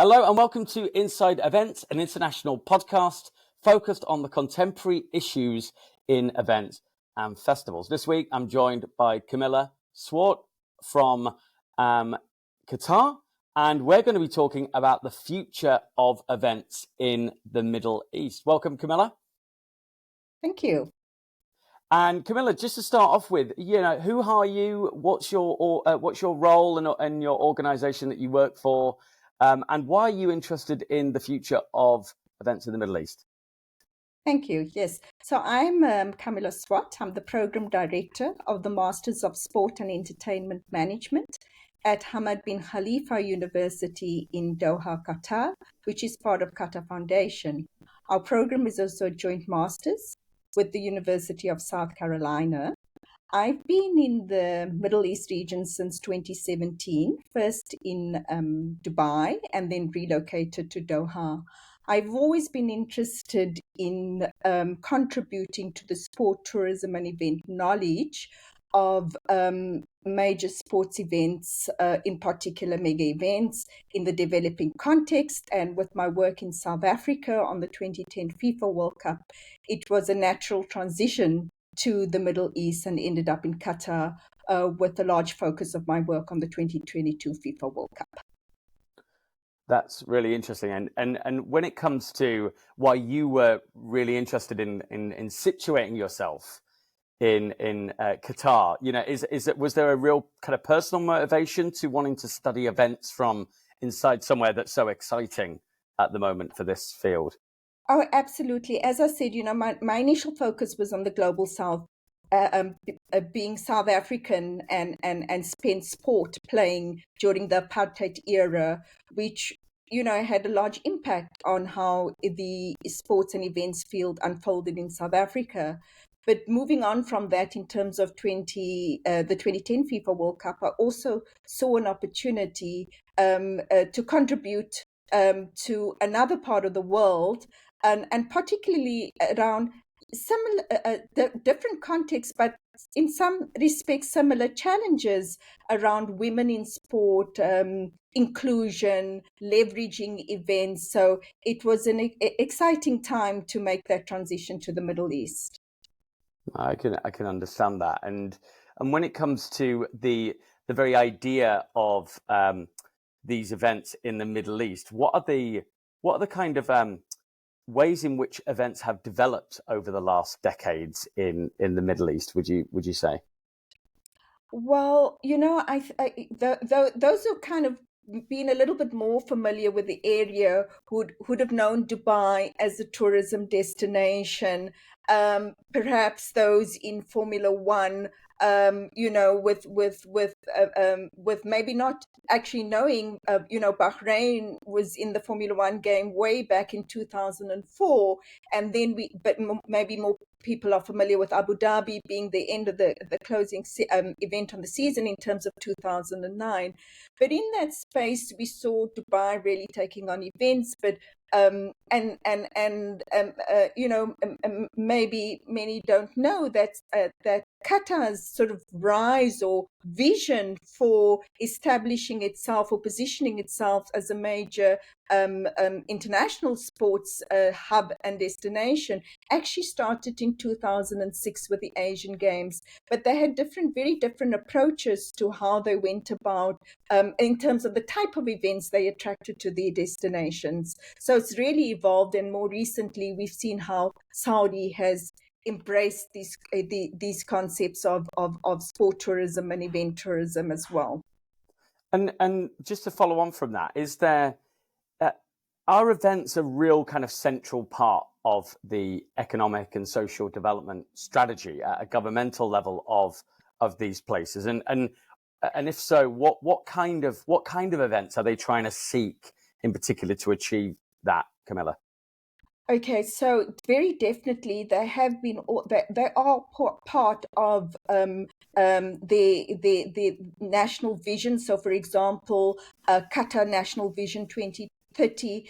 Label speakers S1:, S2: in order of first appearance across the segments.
S1: Hello and welcome to Inside Events, an international podcast focused on the contemporary issues in events and festivals. This week, I'm joined by Camilla Swart from Qatar, and we're going to be talking about the future of events in the Middle East. Welcome, Camilla.
S2: Thank you.
S1: And Camilla, just to start off with, who are you? What's your role and your organisation that you work for? And why are you interested in the future of events in the Middle East?
S2: Thank you. Yes. So I'm Camilla Swart. I'm the Program Director of the Masters of Sport and Entertainment Management at Hamad bin Khalifa University in Doha, Qatar, which is part of Qatar Foundation. Our program is also a joint masters with the University of South Carolina. I've been in the Middle East region since 2017, first in Dubai and then relocated to Doha. I've always been interested in contributing to the sport, tourism, and event knowledge of major sports events, in particular mega events in the developing context. And with my work in South Africa on the 2010 FIFA World Cup, it was a natural transition to the Middle East and ended up in Qatar with a large focus of my work on the 2022 FIFA World Cup.
S1: That's really interesting. And when it comes to why you were really interested in situating yourself in Qatar, was there a real kind of personal motivation to wanting to study events from inside somewhere that's so exciting at the moment for this field?
S2: Oh, absolutely. As I said, my initial focus was on the global South, being South African and spent sport playing during the apartheid era, which, had a large impact on how the sports and events field unfolded in South Africa. But moving on from that, in terms of the 2010 FIFA World Cup, I also saw an opportunity to contribute to another part of the world, and particularly around similar, different contexts, but in some respects similar challenges around women in sport, inclusion, leveraging events. So it was an exciting time to make that transition to the Middle East.
S1: I can understand that, and when it comes to the very idea of these events in the Middle East, what are the kind of ways in which events have developed over the last decades in the Middle East? Would you say?
S2: Well, those who kind of been a little bit more familiar with the area would have known Dubai as a tourism destination. Perhaps those in Formula One, with maybe not actually knowing, Bahrain was in the Formula One game way back in 2004, and then maybe more people are familiar with Abu Dhabi being the end of the closing event on the season in terms of 2009. But in that space, we saw Dubai really taking on events, but maybe many don't know that Qatar's sort of rise or vision for establishing itself or positioning itself as a major international sports hub and destination actually started in 2006 with the Asian Games. But they had very different approaches to how they went about in terms of the type of events they attracted to their destinations. So it's really evolved, and more recently we've seen how Saudi has embraced these concepts of sport tourism and event tourism as well.
S1: And just to follow on from that, is there are events a real kind of central part of the economic and social development strategy at a governmental level of these places? And if so, what kind of events are they trying to seek in particular to achieve that, Camilla?
S2: Okay, so very definitely they are part of the national vision. So, for example, Qatar National Vision 2030.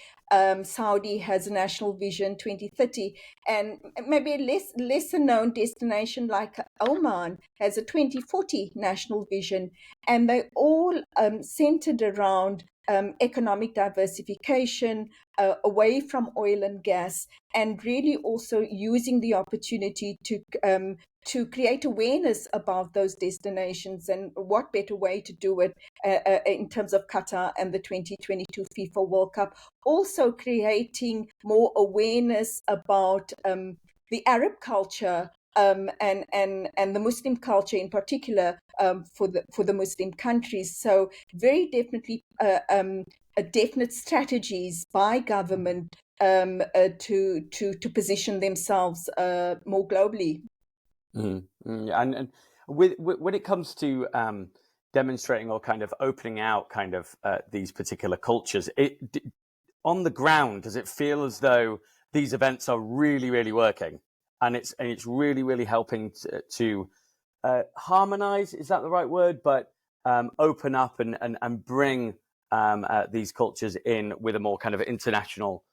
S2: Saudi has a national vision 2030, and maybe a lesser known destination like Oman has a 2040 national vision, and they all centered around economic diversification, away from oil and gas, and really also using the opportunity to create awareness about those destinations. And what better way to do it in terms of Qatar and the 2022 FIFA World Cup? Also creating more awareness about the Arab culture, and the Muslim culture in particular, for the Muslim countries. So very definitely definite strategies by government to position themselves more globally.
S1: And when it comes to demonstrating or kind of opening out kind of these particular cultures, on the ground, does it feel as though these events are really, really working, and it's really, really helping to harmonize? Is that the right word? But open up and bring these cultures in with a more kind of international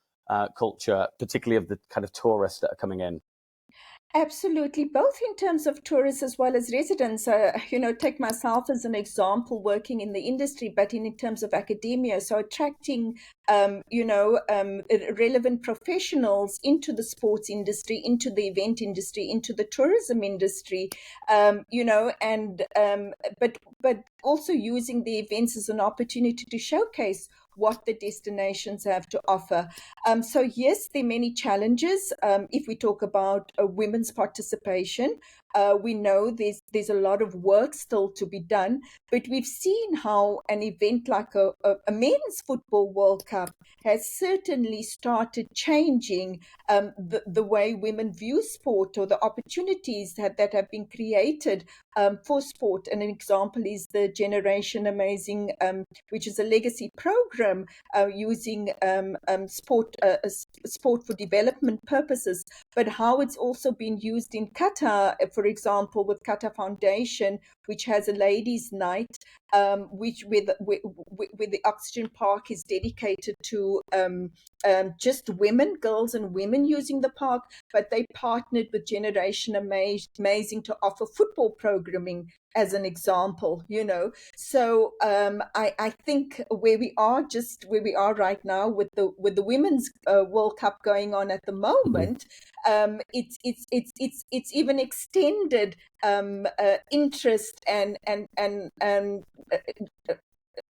S1: culture, particularly of the kind of tourists that are coming in.
S2: Absolutely, both in terms of tourists as well as residents. Take myself as an example, working in the industry, but in terms of academia, so attracting, relevant professionals into the sports industry, into the event industry, into the tourism industry, but also using the events as an opportunity to showcase what the destinations have to offer. So yes, there are many challenges. If we talk about women's participation, we know there's a lot of work still to be done, but we've seen how an event like a men's football World Cup has certainly started changing the way women view sport, or the opportunities that have been created for sport. And an example is the Generation Amazing, which is a legacy program using sport for development purposes, but how it's also been used in Qatar, for example, with Qatar Foundation, which has a ladies' night, which with the Oxygen Park is dedicated to just women, girls and women using the park, but they partnered with Generation Amazing to offer football programming as an example, So I think where we are right now with the Women's World Cup going on at the moment, it's even extended interest and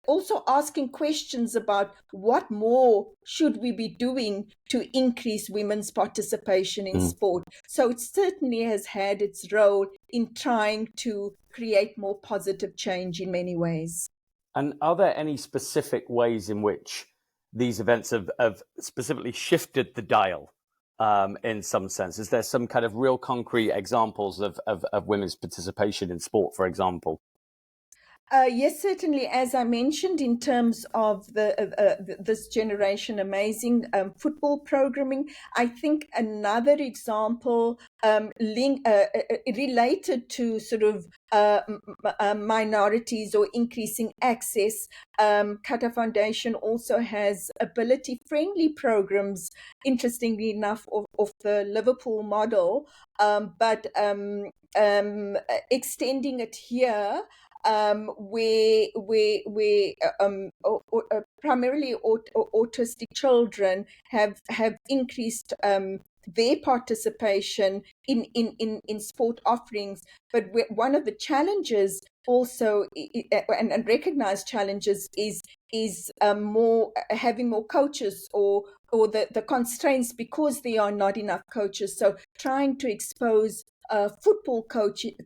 S2: also asking questions about what more should we be doing to increase women's participation in sport. So it certainly has had its role in trying to create more positive change in many ways.
S1: And are there any specific ways in which these events have specifically shifted the dial in some sense? Is there some kind of real concrete examples of women's participation in sport, for example?
S2: Yes, certainly. As I mentioned, in terms of this Generation Amazing football programming, I think another example related to sort of minorities or increasing access. Qatar Foundation also has ability-friendly programs, interestingly enough, of the Liverpool model, but extending it here. Where primarily autistic children have increased their participation in sport offerings. But one of the challenges also, and recognized challenges, is more having more coaches, or the constraints because there are not enough coaches. So trying to expose football coaches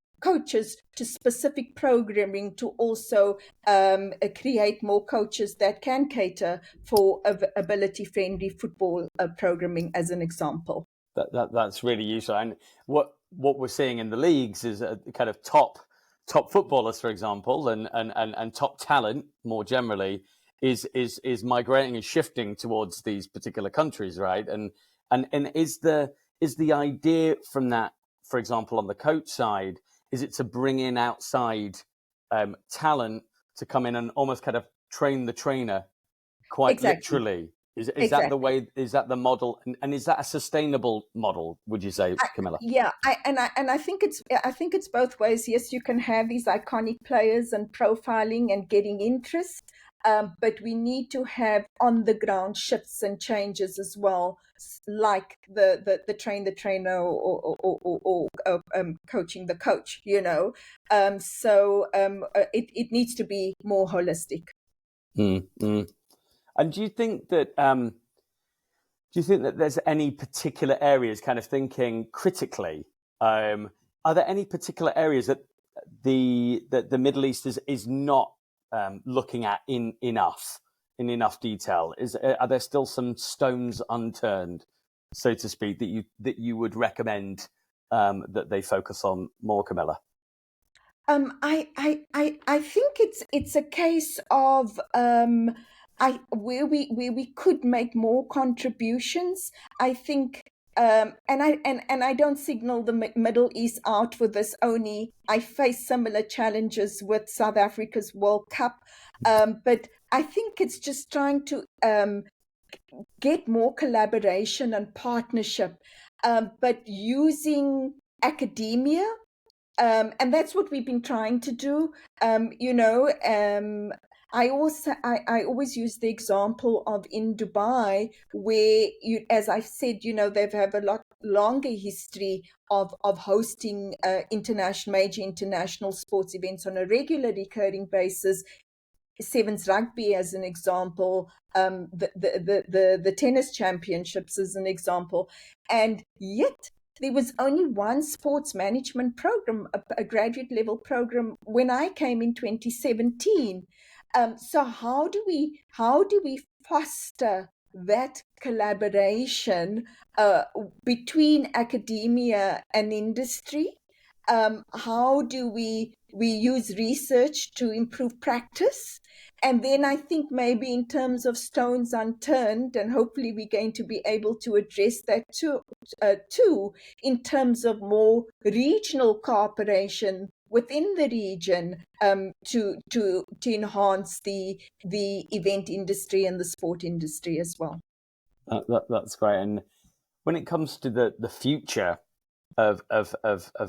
S2: to specific programming to also create more coaches that can cater for ability-friendly football programming, as an example.
S1: That's really useful. And what we're seeing in the leagues is a kind of top footballers, for example, and top talent more generally is migrating and shifting towards these particular countries, right? And is the idea from that, for example, on the coach side, is it to bring in outside talent to come in and almost kind of train the trainer, quite
S2: Exactly.
S1: literally? Is that the way? Is that the model? And is that a sustainable model? Would you say, Camilla?
S2: I think it's both ways. Yes, you can have these iconic players and profiling and getting interest. but we need to have on the ground shifts and changes as well, like the train the trainer or coaching the coach, it needs to be more holistic.
S1: And do you think that there's any particular areas, kind of thinking critically, are there any particular areas that the Middle East is not looking at in enough detail? Are there still some stones unturned, so to speak, that you would recommend that they focus on more, Camilla?
S2: I think it's a case of where we could make more contributions. I think and I don't signal the Middle East out for this only. I face similar challenges with South Africa's World Cup, but I think it's just trying to get more collaboration and partnership, but using academia. And that's what we've been trying to do. I always use the example of in Dubai, where as I've said, they have a lot longer history of hosting major international sports events on a regular recurring basis. Sevens rugby as an example, the tennis championships as an example, and yet there was only one sports management program, a graduate level program, when I came in 2017. So how do we foster that collaboration between academia and industry? How do we use research to improve practice? And then I think maybe in terms of stones unturned, and hopefully we're going to be able to address that too, in terms of more regional cooperation within the region, to enhance the event industry and the sport industry as well.
S1: That's great. And when it comes to the future of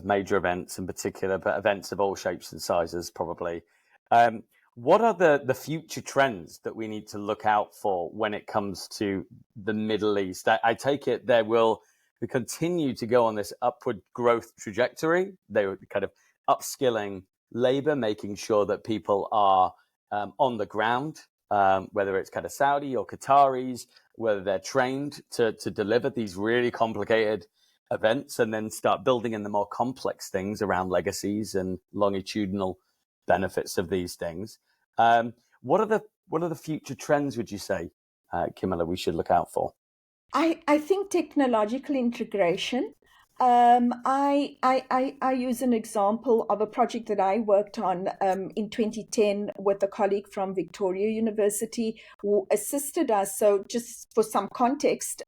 S1: major events in particular, but events of all shapes and sizes probably, what are the future trends that we need to look out for when it comes to the Middle East? I take it we continue to go on this upward growth trajectory. They were kind of upskilling labor, making sure that people are on the ground, whether it's kind of Saudi or Qataris, whether they're trained to deliver these really complicated events, and then start building in the more complex things around legacies and longitudinal benefits of these things. What are the future trends, would you say, Camilla, we should look out for?
S2: I think technological integration. I use an example of a project that I worked on in 2010 with a colleague from Victoria University who assisted us. So just for some context,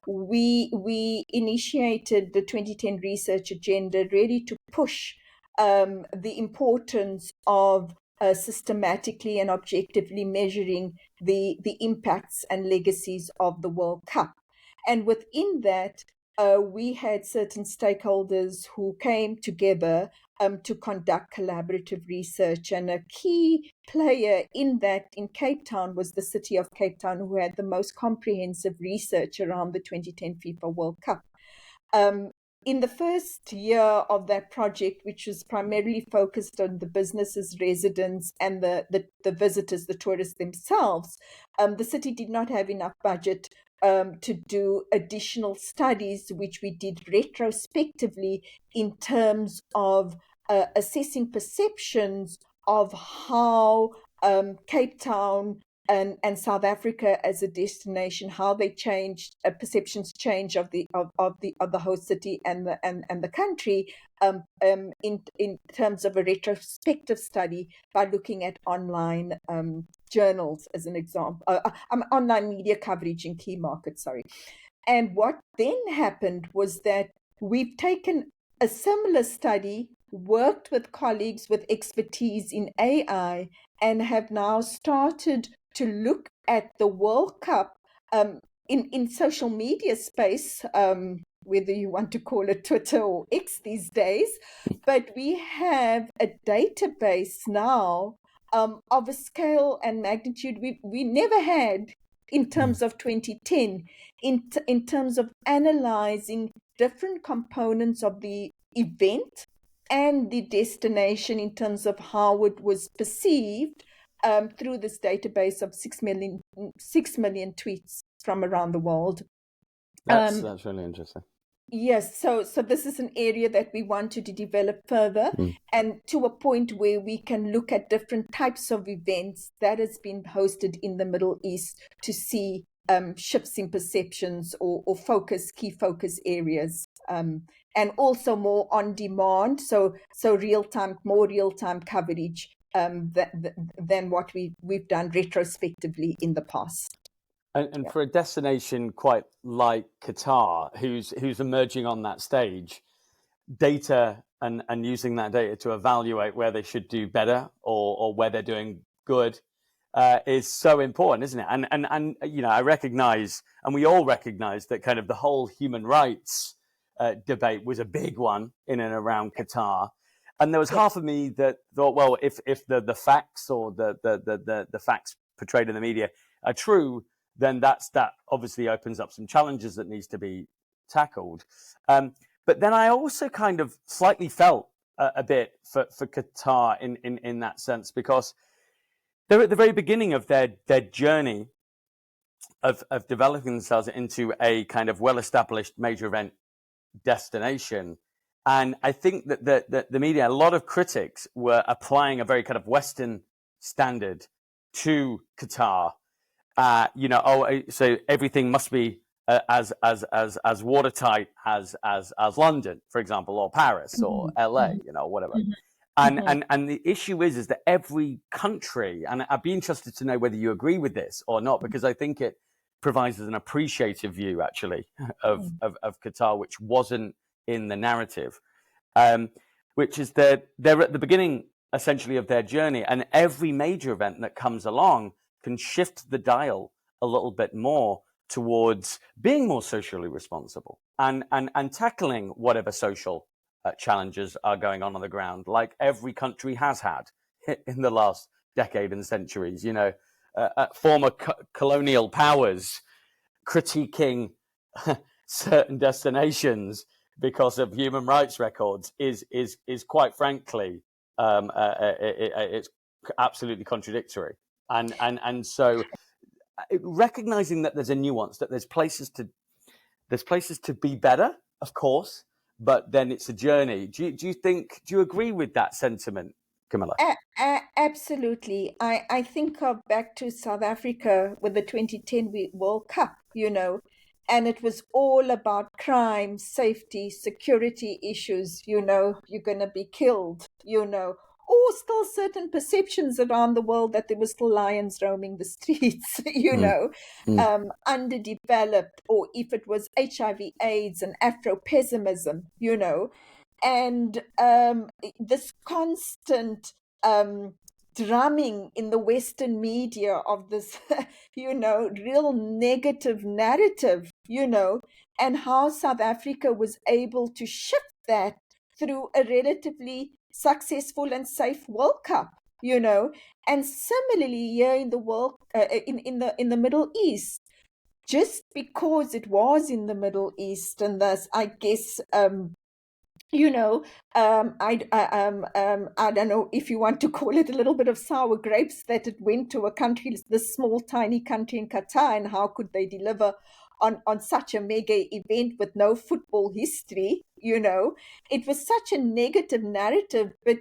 S2: we initiated the 2010 research agenda really to push the importance of systematically and objectively measuring the impacts and legacies of the World Cup. And within that, we had certain stakeholders who came together to conduct collaborative research. And a key player in that in Cape Town was the city of Cape Town, who had the most comprehensive research around the 2010 FIFA World Cup. In the first year of that project, which was primarily focused on the businesses, residents, and the visitors, the tourists themselves, the city did not have enough budget to do additional studies, which we did retrospectively in terms of assessing perceptions of how Cape Town and South Africa as a destination, how they changed, perceptions change of the host city and the country, in terms of a retrospective study by looking at online journals as an example, online media coverage in key markets. And what then happened was that we've taken a similar study, worked with colleagues with expertise in AI, and have now started to look at the World Cup in social media space, whether you want to call it Twitter or X these days. But we have a database now of a scale and magnitude we never had in terms of 2010, in terms of analyzing different components of the event and the destination in terms of how it was perceived through this database of 6 million tweets from around the world.
S1: That's really interesting.
S2: Yes, so this is an area that we wanted to develop further, and to a point where we can look at different types of events that has been hosted in the Middle East to see shifts in perceptions or key focus areas, and also more on demand, so more real time coverage than what we've done retrospectively in the past.
S1: And for a destination quite like Qatar, who's emerging on that stage, data and using that data to evaluate where they should do better or where they're doing good is so important, isn't it? And you know, I recognize, and we all recognize, that kind of the whole human rights debate was a big one in and around Qatar. And there was half of me that thought, well, if the facts or the facts portrayed in the media are true, then that obviously opens up some challenges that needs to be tackled. But then I also kind of slightly felt a bit for Qatar in that sense, because they're at the very beginning of their journey of developing themselves into a kind of well-established major event destination. And I think that the media, a lot of critics were applying a very kind of Western standard to Qatar. You know, so everything must be as watertight as London, for example, or Paris or LA, you know, whatever. And the issue is that every country, and I'd be interested to know whether you agree with this or not, because I think it provides an appreciative view actually of Qatar, which wasn't in the narrative, which is that they're at the beginning essentially of their journey, and every major event that comes along can shift the dial a little bit more towards being more socially responsible and tackling whatever social challenges are going on the ground, like every country has had in the last decade and centuries. You know, former colonial powers critiquing certain destinations because of human rights records is quite frankly it's absolutely contradictory. And so recognizing that there's a nuance, that there's places to be better, of course, but then it's a journey. Do you agree with that sentiment, Camilla?
S2: Absolutely. I think of back to South Africa with the 2010 World Cup, you know, and it was all about crime, safety, security issues, you know, you're going to be killed, you know, or still certain perceptions around the world that there were still lions roaming the streets, you know, underdeveloped, or if it was HIV, AIDS, and Afro-pessimism, you know, and this constant drumming in the Western media of this, you know, real negative narrative, you know, and how South Africa was able to shift that through a relatively successful and safe World Cup, you know, and similarly here in the world, in the Middle East, just because it was in the Middle East, and thus I guess you know, I don't know if you want to call it a little bit of sour grapes that it went to a country, this small, tiny country in Qatar, and how could they deliver on such a mega event with no football history, you know? It was such a negative narrative, but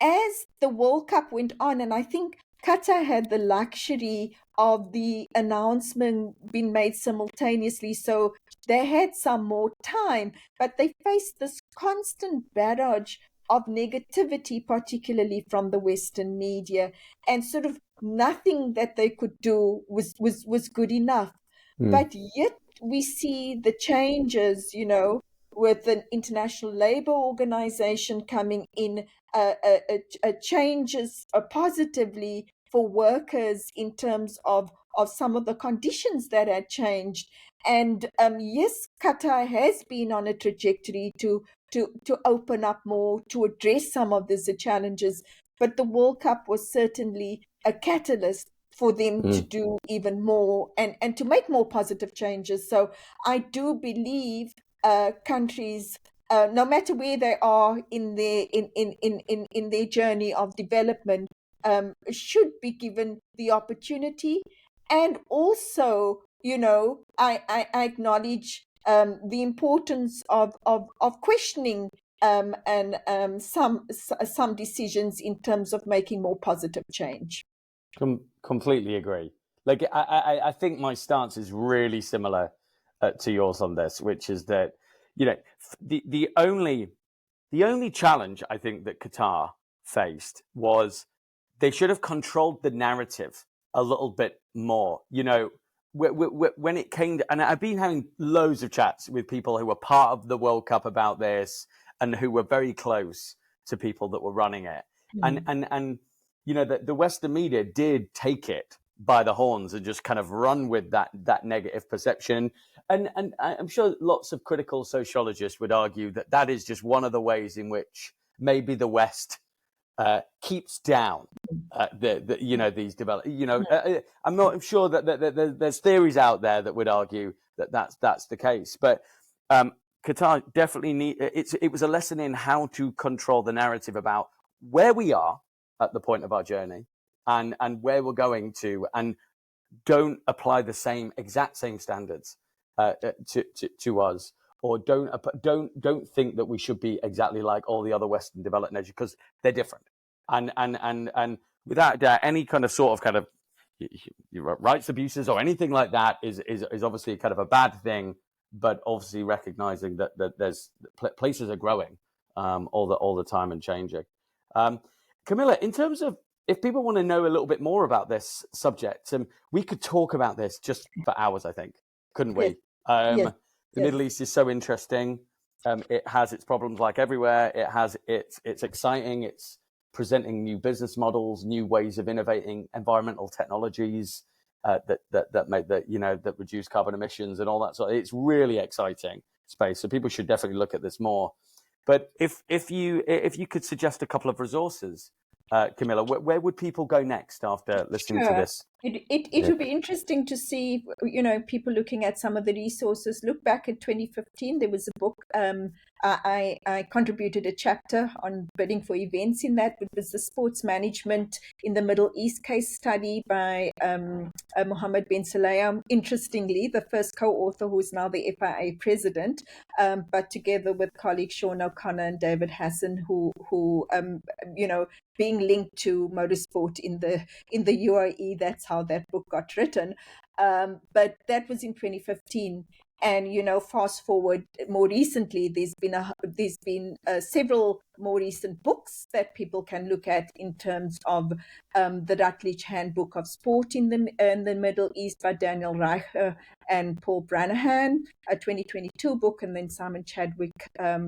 S2: as the World Cup went on, and I think Qatar had the luxury of the announcement being made simultaneously, so they had some more time, but they faced this constant barrage of negativity, particularly from the Western media, and sort of nothing that they could do was good enough. But yet we see the changes, you know, with an International Labour Organization coming in, changes positively for workers in terms of some of the conditions that had changed. And yes, Qatar has been on a trajectory to open up more, to address some of these challenges. but the World Cup was certainly a catalyst for them to do even more and to make more positive changes. So I do believe countries, no matter where they are in their journey of development, should be given the opportunity. And also, I acknowledge the importance of questioning and some decisions in terms of making more positive change.
S1: Completely agree. Like I think my stance is really similar to yours on this, which is that the only challenge I think that Qatar faced was they should have controlled the narrative a little bit more. When it came to, and I've been having loads of chats with people who were part of the World Cup about this and who were very close to people that were running it. And the Western media did take it by the horns and just kind of run with that negative perception. And I'm sure lots of critical sociologists would argue that is just one of the ways in which maybe the West keeps down these develop. I'm sure that there's theories out there that would argue that that's the case, but Qatar definitely it was a lesson in how to control the narrative about where we are at the point of our journey and where we're going to, and don't apply the exact same standards to us, or don't think that we should be exactly like all the other Western developed nations, because they're different. And without doubt, any kind of rights abuses or anything like that is obviously kind of a bad thing, but obviously recognizing that there's places are growing all the time and changing. Camilla, in terms of, if people want to know a little bit more about this subject, we could talk about this just for hours, I think, couldn't we?
S2: Yes.
S1: The Middle East is so interesting. It has its problems like everywhere. It's exciting. It's presenting new business models, new ways of innovating environmental technologies that reduce carbon emissions and all that. So it's really exciting space. So people should definitely look at this more. But if you could suggest a couple of resources, Camilla, where would people go next after listening to this?
S2: It would be interesting to see, people looking at some of the resources. Look back at 2015, there was a book. I contributed a chapter on bidding for events in that. It was the sports management in the Middle East case study by Mohammed bin Sulayem. Interestingly, the first co-author, who is now the FIA president, but together with colleagues Sean O'Connor and David Hassan, who being linked to motorsport in the UAE. That's how that book got written. But that was in 2015. And fast forward more recently, there's been several more recent books that people can look at in terms of the Rutledge Handbook of Sport in the Middle East by Daniel Reicher and Paul Branahan, a 2022 book, and then Simon Chadwick,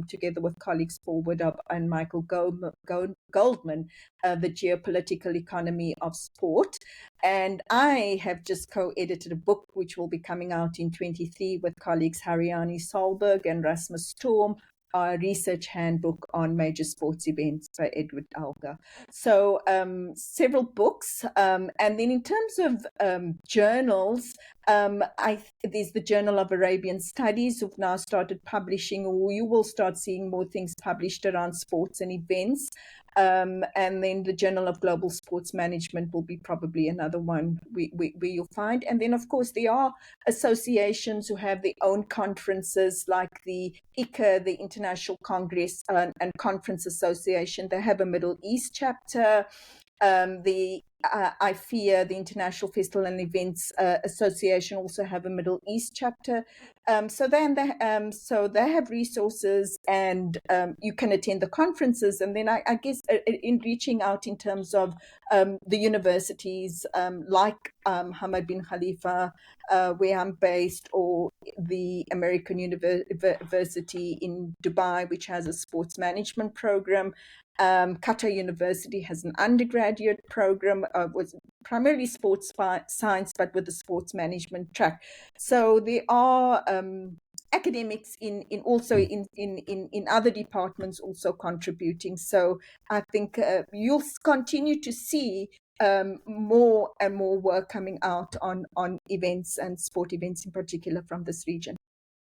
S2: together with colleagues Paul Woodop and Michael Goldman, The Geopolitical Economy of Sport. And I have just co-edited a book which will be coming out in 23 with colleagues Hariani Solberg and Rasmus Storm, a research handbook on major sports events by Edward Alga. So several books. And then in terms of journals, there's the Journal of Arabian Studies, who've now started publishing, or you will start seeing more things published around sports and events. And then the Journal of Global Sports Management will be probably another one where you'll find. And then, of course, there are associations who have their own conferences, like the ICA, the International Congress and Conference Association. They have a Middle East chapter. The IFEA, the International Festival and Events Association, also have a Middle East chapter. So they have resources, and you can attend the conferences. And then I guess in reaching out in terms of the universities like Hamad bin Khalifa, where I'm based, or the American University in Dubai, which has a sports management program. Qatar University has an undergraduate program, was primarily sports science, but with a sports management track. So there are academics in also in other departments also contributing. So I think you'll continue to see more and more work coming out on events and sport events in particular from this region.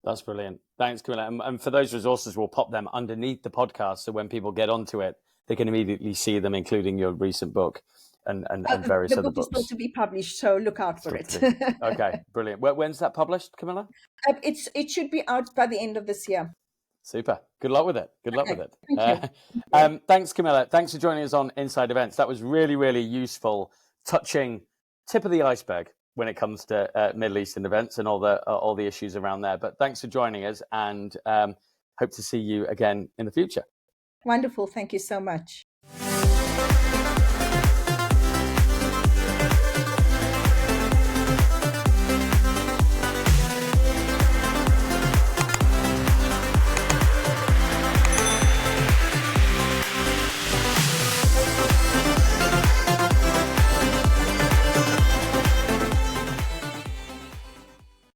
S1: That's brilliant. Thanks, Camilla. And for those resources, we'll pop them underneath the podcast, so when people get onto it, they can immediately see them, including your recent book and various
S2: the
S1: other
S2: book is
S1: books.
S2: still to be published, so look out for it.
S1: Okay, brilliant. When's that published, Camilla?
S2: It should be out by the end of this year.
S1: Super. Good luck with it. Good luck with it.
S2: Thank you.
S1: Thanks, Camilla. Thanks for joining us on Inside Events. That was really, really useful, touching tip of the iceberg when it comes to Middle Eastern events and all the issues around there. But thanks for joining us, and hope to see you again in the future.
S2: Wonderful. Thank you so much.